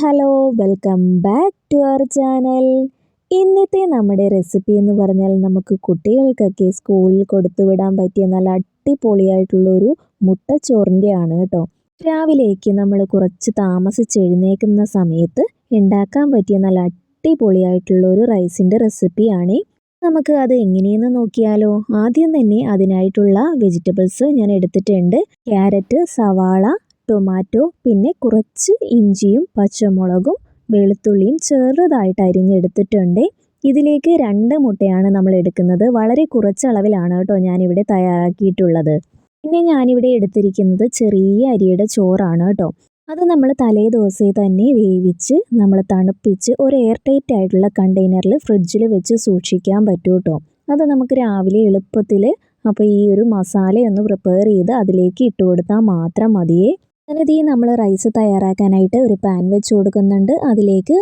Hello, welcome back to our channel. ഇന്നത്തെ നമ്മുടെ recipe എന്ന് പറഞ്ഞാൽ നമുക്ക് കുട്ടികൾക്കൊക്കെ സ്കൂളിൽ കൊടുത്തുവിടാൻ പറ്റിയ നല്ല അടിപൊളിയായിട്ടുള്ളൊരു മുട്ടച്ചോറിൻ്റെ ആണ് കേട്ടോ. രാവിലേക്ക് നമ്മൾ കുറച്ച് താമസിച്ച് എഴുന്നേൽക്കുന്ന സമയത്ത് ഉണ്ടാക്കാൻ പറ്റിയ നല്ല അടിപൊളിയായിട്ടുള്ള ഒരു റൈസിൻ്റെ റെസിപ്പിയാണ്. നമുക്ക് അത് എങ്ങനെയെന്ന് നോക്കിയാലോ. ആദ്യം തന്നെ അതിനായിട്ടുള്ള വെജിറ്റബിൾസ് ഞാൻ എടുത്തിട്ടുണ്ട്. ക്യാരറ്റ്, സവാള, ടൊമാറ്റോ, പിന്നെ കുറച്ച് ഇഞ്ചിയും പച്ചമുളകും വെളുത്തുള്ളിയും ചെറുതായിട്ട് അരിഞ്ഞെടുത്തിട്ടുണ്ട്. ഇതിലേക്ക് 2 മുട്ടയാണ് നമ്മൾ എടുക്കുന്നത്. വളരെ കുറച്ച് അളവിലാണ് കേട്ടോ ഞാനിവിടെ തയ്യാറാക്കിയിട്ടുള്ളത്. പിന്നെ ഞാനിവിടെ എടുത്തിരിക്കുന്നത് ചെറിയ അരിയുടെ ചോറാണ് കേട്ടോ. അത് നമ്മൾ തലേ ദിവസമേ തന്നെ വേവിച്ച് നമ്മൾ തണുപ്പിച്ച് ഒരു എയർ ടൈറ്റ് ആയിട്ടുള്ള കണ്ടെയ്നറിൽ ഫ്രിഡ്ജിൽ വെച്ച് സൂക്ഷിക്കാൻ പറ്റും കേട്ടോ. അത് നമുക്ക് രാവിലെ എളുപ്പത്തിൽ അപ്പോൾ ഈ ഒരു മസാലയൊന്ന് പ്രിപ്പയർ ചെയ്ത് അതിലേക്ക് ഇട്ട് കൊടുത്താൽ മാത്രം മതിയേ. അങ്ങനെ നമ്മൾ റൈസ് തയ്യാറാക്കാനായിട്ട് ഒരു പാൻ വെച്ച് കൊടുക്കുന്നുണ്ട്. അതിലേക്ക്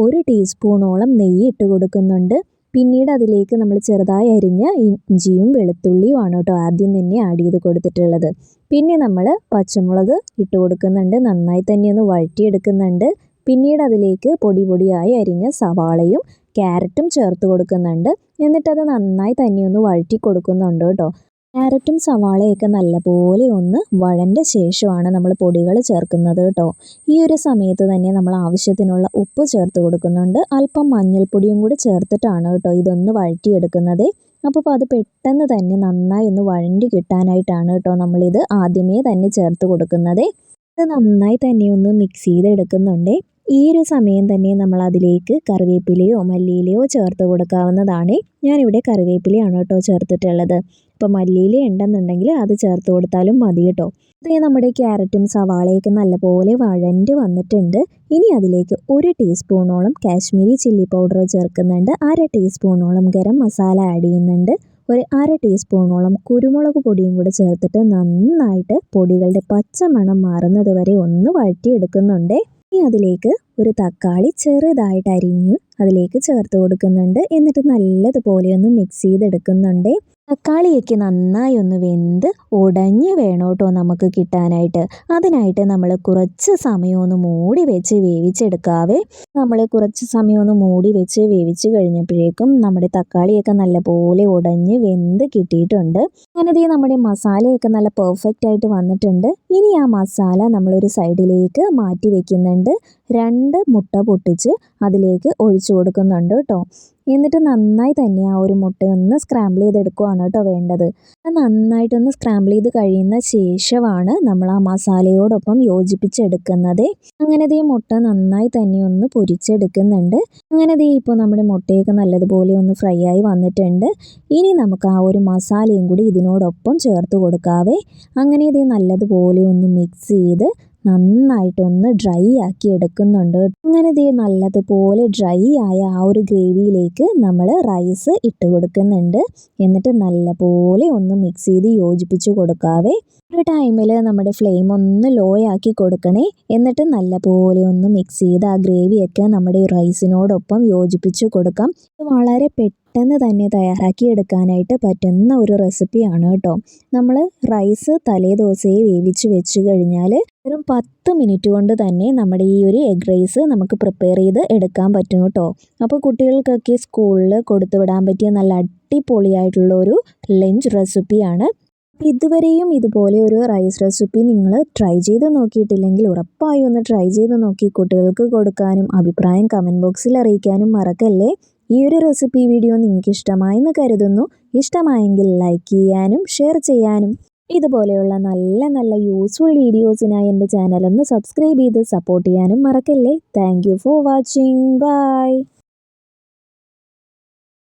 ഒരു ടീസ്പൂണോളം നെയ്യ് ഇട്ട് കൊടുക്കുന്നുണ്ട്. പിന്നീട് അതിലേക്ക് നമ്മൾ ചെറുതായി അരിഞ്ഞ ഇഞ്ചിയും വെളുത്തുള്ളിയുമാണ് കേട്ടോ ആദ്യം തന്നെ ആഡ് ചെയ്ത് കൊടുത്തിട്ടുള്ളത്. പിന്നെ നമ്മൾ പച്ചമുളക് ഇട്ട് കൊടുക്കുന്നുണ്ട്. നന്നായി തന്നെ ഒന്ന് വഴറ്റിയെടുക്കുന്നുണ്ട്. പിന്നീട് അതിലേക്ക് പൊടിയായി അരിഞ്ഞ സവാളയും ക്യാരറ്റും ചേർത്ത് കൊടുക്കുന്നുണ്ട്. എന്നിട്ടത് നന്നായി തന്നെ ഒന്ന് വഴറ്റി കൊടുക്കുന്നുണ്ട് കേട്ടോ. ക്യാരറ്റും സവാളയൊക്കെ നല്ലപോലെ ഒന്ന് വഴണ്ട ശേഷമാണ് നമ്മൾ പൊടികൾ ചേർക്കുന്നത് കേട്ടോ. ഈ ഒരു സമയത്ത് തന്നെ നമ്മൾ ആവശ്യത്തിനുള്ള ഉപ്പ് ചേർത്ത് കൊടുക്കുന്നുണ്ട്. അല്പം മഞ്ഞൾപ്പൊടിയും കൂടി ചേർത്തിട്ടാണ് കേട്ടോ ഇതൊന്ന് വഴറ്റിയെടുക്കുന്നത്. അപ്പോൾ അത് പെട്ടെന്ന് തന്നെ നന്നായി ഒന്ന് വഴണ്ടി കിട്ടാനായിട്ടാണ് കേട്ടോ നമ്മളിത് ആദ്യമേ തന്നെ ചേർത്ത് കൊടുക്കുന്നത്. ഇത് നന്നായി തന്നെ ഒന്ന് മിക്സ് ചെയ്തെടുക്കുന്നുണ്ട്. ഈ ഒരു സമയം തന്നെ നമ്മൾ അതിലേക്ക് കറിവേപ്പിലയോ മല്ലിയിലയോ ചേർത്ത് കൊടുക്കാവുന്നതാണ്. ഞാനിവിടെ കറിവേപ്പിലയാണ് കേട്ടോ ചേർത്തിട്ടുള്ളത്. ഇപ്പോൾ മല്ലിയില ഉണ്ടെന്നുണ്ടെങ്കിൽ അത് ചേർത്ത് കൊടുത്താലും മതി കേട്ടോ. അതേ നമ്മുടെ ക്യാരറ്റും സവാളയൊക്കെ നല്ലപോലെ വഴണ്ട് വന്നിട്ടുണ്ട്. ഇനി അതിലേക്ക് 1 ടീസ്പൂണോളം കാശ്മീരി ചില്ലി പൗഡർ ചേർക്കുന്നുണ്ട്. 1/2 ടീസ്പൂണോളം ഗരം മസാല ആഡ് ചെയ്യുന്നുണ്ട്. ഒരു 1/2 ടീസ്പൂണോളം കുരുമുളക് പൊടിയും കൂടെ ചേർത്തിട്ട് നന്നായിട്ട് പൊടികളുടെ പച്ചമണം മാറുന്നത് വരെ ഒന്ന് വഴറ്റിയെടുക്കുന്നുണ്ട്. ഇനി അതിലേക്ക് ഒരു തക്കാളി ചെറുതായിട്ട് അരിഞ്ഞു അതിലേക്ക് ചേർത്ത് കൊടുക്കുന്നുണ്ട്. എന്നിട്ട് നല്ലതുപോലെ ഒന്ന് മിക്സ് ചെയ്തെടുക്കുന്നുണ്ട്. തക്കാളിയൊക്കെ നന്നായി ഒന്ന് വെന്ത് ഉടഞ്ഞ് വേണം കേട്ടോ നമുക്ക് കിട്ടാനായിട്ട്. അതിനായിട്ട് നമ്മൾ കുറച്ച് സമയം ഒന്ന് മൂടി വെച്ച് വേവിച്ചെടുക്കാവേ. നമ്മൾ കുറച്ച് സമയം ഒന്ന് മൂടി വെച്ച് വേവിച്ച് കഴിഞ്ഞപ്പോഴേക്കും നമ്മുടെ തക്കാളിയൊക്കെ നല്ലപോലെ ഉടഞ്ഞ് വെന്ത് കിട്ടിയിട്ടുണ്ട്. അങ്ങനെ നമ്മുടെ മസാലയൊക്കെ നല്ല പെർഫെക്റ്റ് ആയിട്ട് വന്നിട്ടുണ്ട്. ഇനി ആ മസാല നമ്മളൊരു സൈഡിലേക്ക് മാറ്റി വെക്കുന്നുണ്ട്. 2 മുട്ട പൊട്ടിച്ച് അതിലേക്ക് ഒഴിച്ചു കൊടുക്കുന്നുണ്ട് കേട്ടോ. എന്നിട്ട് നന്നായി തന്നെ ആ ഒരു മുട്ടയൊന്ന് സ്ക്രാമ്പിൾ ചെയ്തെടുക്കുകയാണ് കേട്ടോ വേണ്ടത്. നന്നായിട്ടൊന്ന് സ്ക്രാമ്പിൾ ചെയ്ത് കഴിയുന്ന ശേഷമാണ് നമ്മൾ ആ മസാലയോടൊപ്പം യോജിപ്പിച്ചെടുക്കുന്നത്. അങ്ങനെ മുട്ട നന്നായി തന്നെ ഒന്ന് പൊരിച്ചെടുക്കുന്നുണ്ട്. അങ്ങനെ ഇപ്പോൾ നമ്മുടെ മുട്ടയൊക്കെ നല്ലതുപോലെ ഒന്ന് ഫ്രൈ ആയി വന്നിട്ടുണ്ട്. ഇനി നമുക്ക് ആ ഒരു മസാലയും കൂടി ഇതിനോടൊപ്പം ചേർത്ത് കൊടുക്കാവേ. അങ്ങനെ നല്ലതുപോലെ ഒന്ന് മിക്സ് ചെയ്ത് നന്നായിട്ടൊന്ന് ഡ്രൈ ആക്കി എടുക്കുന്നുണ്ട്. അങ്ങനെ നല്ലതുപോലെ ഡ്രൈ ആയ ആ ഒരു ഗ്രേവിയിലേക്ക് നമ്മൾ റൈസ് ഇട്ട് കൊടുക്കുന്നുണ്ട്. എന്നിട്ട് നല്ലപോലെ ഒന്ന് മിക്സ് ചെയ്ത് യോജിപ്പിച്ച് കൊടുക്കാവേ. ഒരു ടൈമിൽ നമ്മുടെ ഫ്ലെയിം ഒന്ന് ലോ ആക്കി കൊടുക്കണേ. എന്നിട്ട് നല്ലപോലെ ഒന്ന് മിക്സ് ചെയ്ത് ആ ഗ്രേവിയൊക്കെ നമ്മുടെ റൈസിനോടൊപ്പം യോജിപ്പിച്ച് കൊടുക്കാം. വളരെ പെട്ടെന്ന് തന്നെ തയ്യാറാക്കി എടുക്കാനായിട്ട് പറ്റുന്ന ഒരു റെസിപ്പിയാണ് കേട്ടോ. നമ്മൾ റൈസ് തലേ ദിവസമേ വേവിച്ച് വെച്ച് കഴിഞ്ഞാൽ വെറും 10 മിനിറ്റ് കൊണ്ട് തന്നെ നമ്മുടെ ഈ ഒരു എഗ് റൈസ് നമുക്ക് പ്രിപ്പയർ ചെയ്ത് എടുക്കാൻ പറ്റും കേട്ടോ. അപ്പോൾ കുട്ടികൾക്കൊക്കെ സ്കൂളിൽ കൊടുത്തുവിടാൻ പറ്റിയ നല്ല അടിപൊളിയായിട്ടുള്ള ഒരു ലഞ്ച് റെസിപ്പിയാണ്. ഇതുവരെയും ഇതുപോലെ ഒരു റൈസ് റെസിപ്പി നിങ്ങൾ ട്രൈ ചെയ്ത് നോക്കിയിട്ടില്ലെങ്കിൽ ഉറപ്പായും ഒന്ന് ട്രൈ ചെയ്ത് നോക്കി കുട്ടികൾക്ക് കൊടുക്കാനും അഭിപ്രായം കമൻറ്റ് ബോക്സിൽ അറിയിക്കാനും മറക്കല്ലേ. ഈ ഒരു റെസിപ്പി വീഡിയോ നിങ്ങൾക്ക് ഇഷ്ടമായെന്ന് കരുതുന്നു. ഇഷ്ടമായെങ്കിൽ ലൈക്ക് ചെയ്യാനും ഷെയർ ചെയ്യാനും ഇതുപോലെയുള്ള നല്ല നല്ല യൂസ്ഫുൾ വീഡിയോസിനായി എൻ്റെ ചാനൽ ഒന്ന് സബ്സ്ക്രൈബ് ചെയ്ത് സപ്പോർട്ട് ചെയ്യാനും മറക്കല്ലേ. Thank you for watching. By.